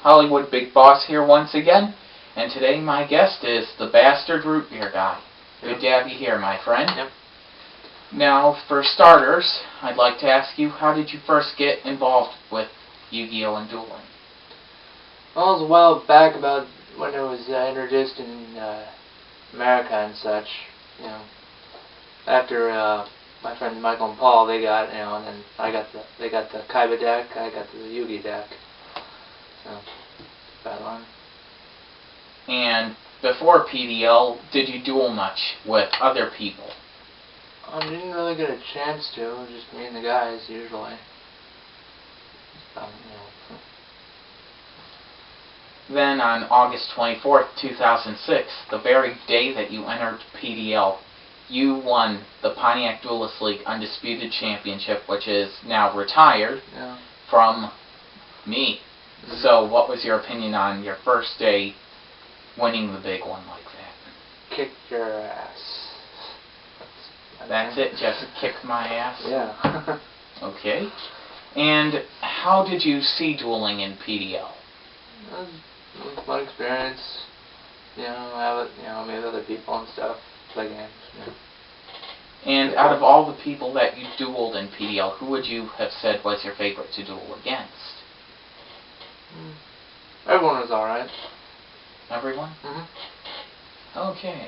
Hollywood Big Boss here once again, and today my guest is the Bastard Root Beer Guy. Good to have you here, my friend. Yep. Now, for starters, I'd like to ask you, how did you first get involved with Yu-Gi-Oh! And dueling? Well, it was a while back, about when it was introduced in America and such. You know, after my friends Michael and Paul, they got, you know, and then they got the Kaiba deck, I got the Yugi deck. So, that one. And before PDL, did you duel much with other people? I didn't really get a chance to. It was just me and the guys usually. You know. Then on August 24th, 2006, the very day that you entered PDL, you won the Pontiac Duelist League Undisputed Championship, which is now retired from me. Mm-hmm. So what was your opinion on your first day winning the big one like that? Kick your ass. That's it, just kick my ass? Yeah. Okay. And how did you see dueling in PDL? It was a fun experience. You know, have it, you know, meet other people and stuff, play games. You know. And out of all the people that you dueled in PDL, who would you have said was your favorite to duel against? Everyone was alright. Everyone? Mm-hmm. Okay.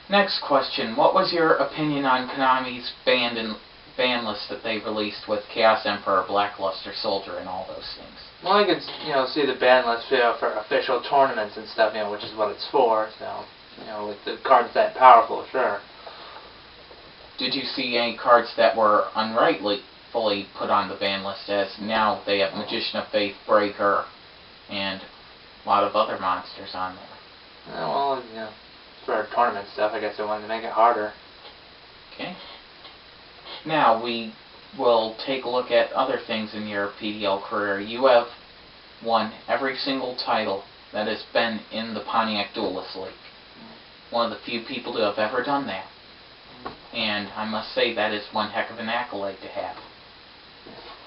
Next question. What was your opinion on Konami's ban list that they released with Chaos Emperor, Blackluster Soldier, and all those things? Well, I could, you know, see the ban list, you know, for official tournaments and stuff, you know, which is what it's for. So, you know, with the cards that powerful, sure. Did you see any cards that were unrightfully put on the ban list, as now they have Magician of Faith, Breaker, and a lot of other monsters on there? Well, you know, for tournament stuff, I guess they wanted to make it harder. Okay. Now we will take a look at other things in your PDL career. You have won every single title that has been in the Pontiac Duelist League. One of the few people to have ever done that. And I must say that is one heck of an accolade to have.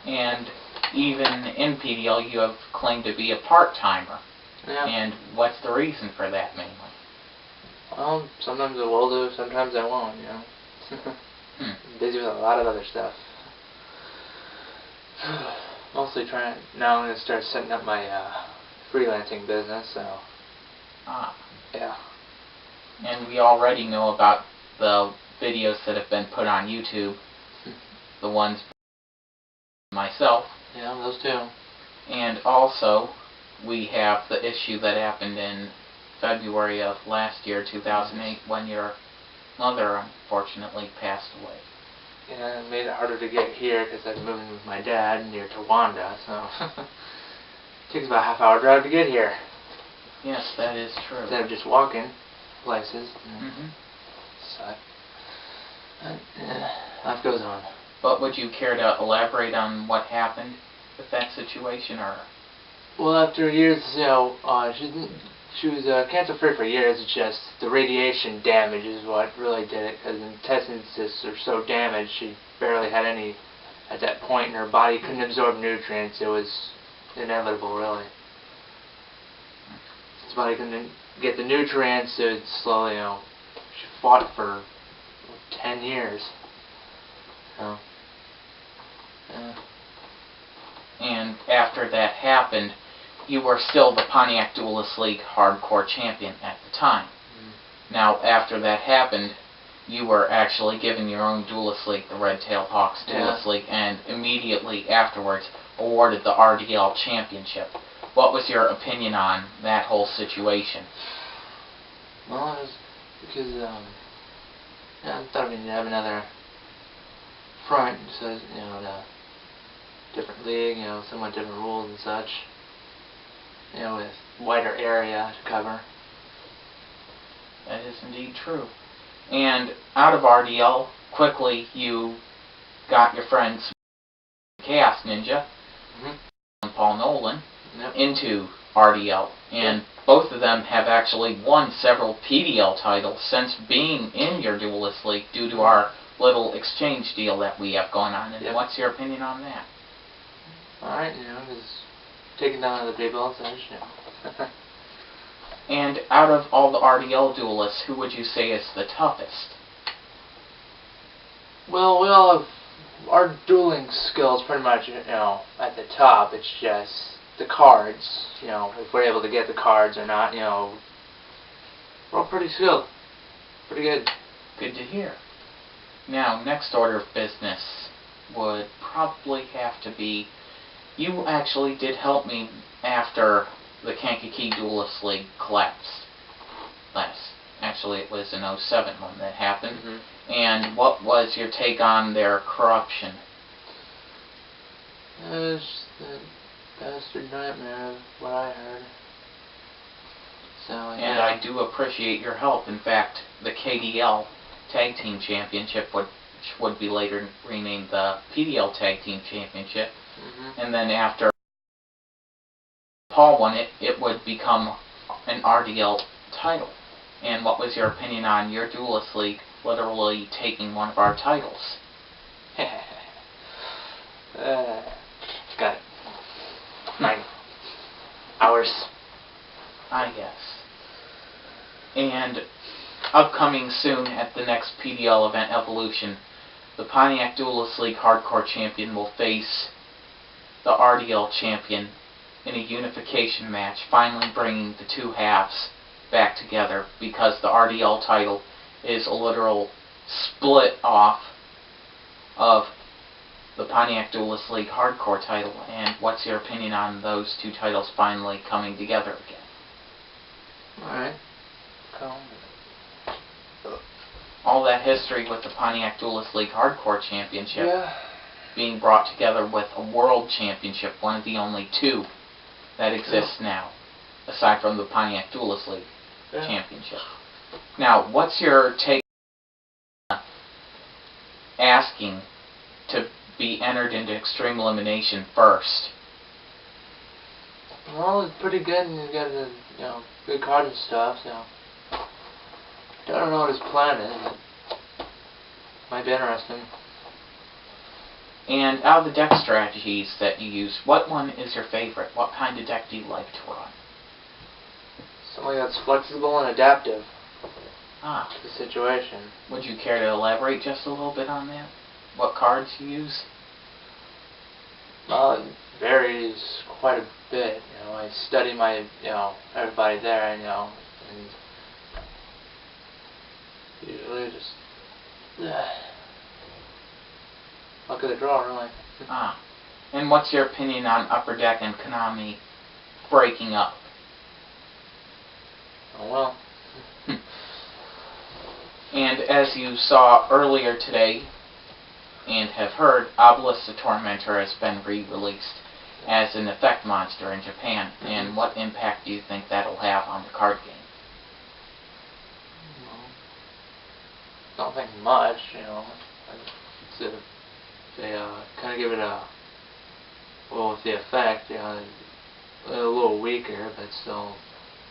And even in PDL you have claimed to be a part-timer. Yeah. And what's the reason for that mainly? Well, sometimes I will do, sometimes I won't, you know. I'm busy with a lot of other stuff. Mostly trying, now I'm going to start setting up my freelancing business, so. Yeah. And we already know about the videos that have been put on YouTube. The ones myself. Yeah, those too. And also, we have the issue that happened in February of last year, 2008, when your mother unfortunately passed away. Yeah, it made it harder to get here because I'm moving with my dad near Towanda, so it takes about a half-hour drive to get here. Yes, that is true. Instead of just walking places. So, life goes on. But would you care to elaborate on what happened with that situation, or? Well, after years, you know, she was cancer-free for years. It's just the radiation damage is what really did it, because the intestines just are so damaged. She barely had any at that point, and her body couldn't absorb nutrients. It was inevitable, really. Since the body couldn't get the nutrients, it would slowly, you know, she fought for 10 years. So, yeah. And after that happened, you were still the Pontiac Duelist League Hardcore Champion at the time. Now, after that happened, you were actually given your own Duelist League, the Red-Tailed Hawks Duelist League, and immediately afterwards awarded the RDL Championship. What was your opinion on that whole situation? Well, it was because, yeah, I thought we needed to have another front, so, you know, the different league, you know, somewhat different rules and such. You know, with wider area to cover. That is indeed true. And out of RDL, quickly you got your friends Chaos Ninja and Paul Nolan into RDL. And both of them have actually won several PDL titles since being in your Duelist League due to our little exchange deal that we have going on. And what's your opinion on that? Alright, you know, because taking down other people and such, you know. And out of all the RDL duelists, who would you say is the toughest? Well, we all have our dueling skills pretty much, you know, at the top. It's just the cards, you know, if we're able to get the cards or not, you know. We're all pretty skilled. Pretty good. Good to hear. Now, next order of business would probably have to be, you actually did help me after the Kankakee Duelist League collapsed. Actually, it was in '07 when that happened. Mm-hmm. And what was your take on their corruption? It was the bastard nightmare of what I heard. So, yeah. And I do appreciate your help. In fact, the KDL Tag Team Championship, which would be later renamed the PDL Tag Team Championship, and then after Paul won it, it would become an RDL title. And what was your opinion on your Duelist League literally taking one of our titles? Got it. 9 hours. I guess. And upcoming soon at the next PDL event, Evolution, the Pontiac Duelist League Hardcore Champion will face the RDL Champion in a unification match, finally bringing the two halves back together, because the RDL title is a literal split off of the Pontiac Duelist League Hardcore title. And what's your opinion on those two titles finally coming together again? Alright. All that history with the Pontiac Duelist League Hardcore Championship, yeah, being brought together with a World Championship, one of the only two that exists now, aside from the Pontiac Duelist League Championship. Now, what's your take on asking to be entered into Extreme Elimination first? Well, it's pretty good, and you got the, you know, good cards and stuff, so I don't know what his plan is, but might be interesting. And out of the deck strategies that you use, what one is your favorite? What kind of deck do you like to run? Something that's flexible and adaptive to the situation. Would you care to elaborate just a little bit on that? What cards you use? Well, it varies quite a bit. You know, I study my, you know, everybody there, you know, and usually just luck of the draw, really. And what's your opinion on Upper Deck and Konami breaking up? Oh well. And as you saw earlier today, and have heard, Obelisk the Tormentor has been re-released as an effect monster in Japan. And what impact do you think that'll have on the card game? Don't think much, you know. They kind of give it a, well, with the effect, you know, a little weaker, but still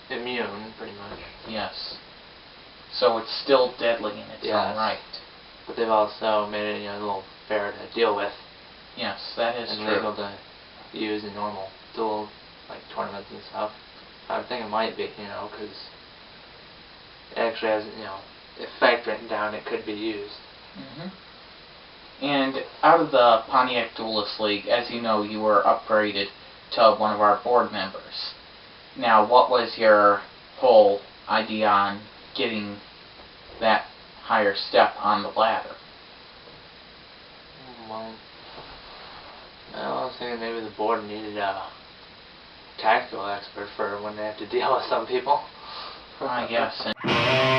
immune, pretty much. Yes. So it's still deadly in its own right. But they've also made it, you know, a little fair to deal with. Yes, that is and true. legal to use in normal duel, like tournaments and stuff. I would think it might be, you know, because it actually has, you know, effect written down. It could be used. And out of the Pontiac Duelist League, as you know, you were upgraded to one of our board members. Now, what was your whole idea on getting that higher step on the ladder? Well, I was thinking maybe the board needed a tactical expert for when they have to deal with some people. I guess.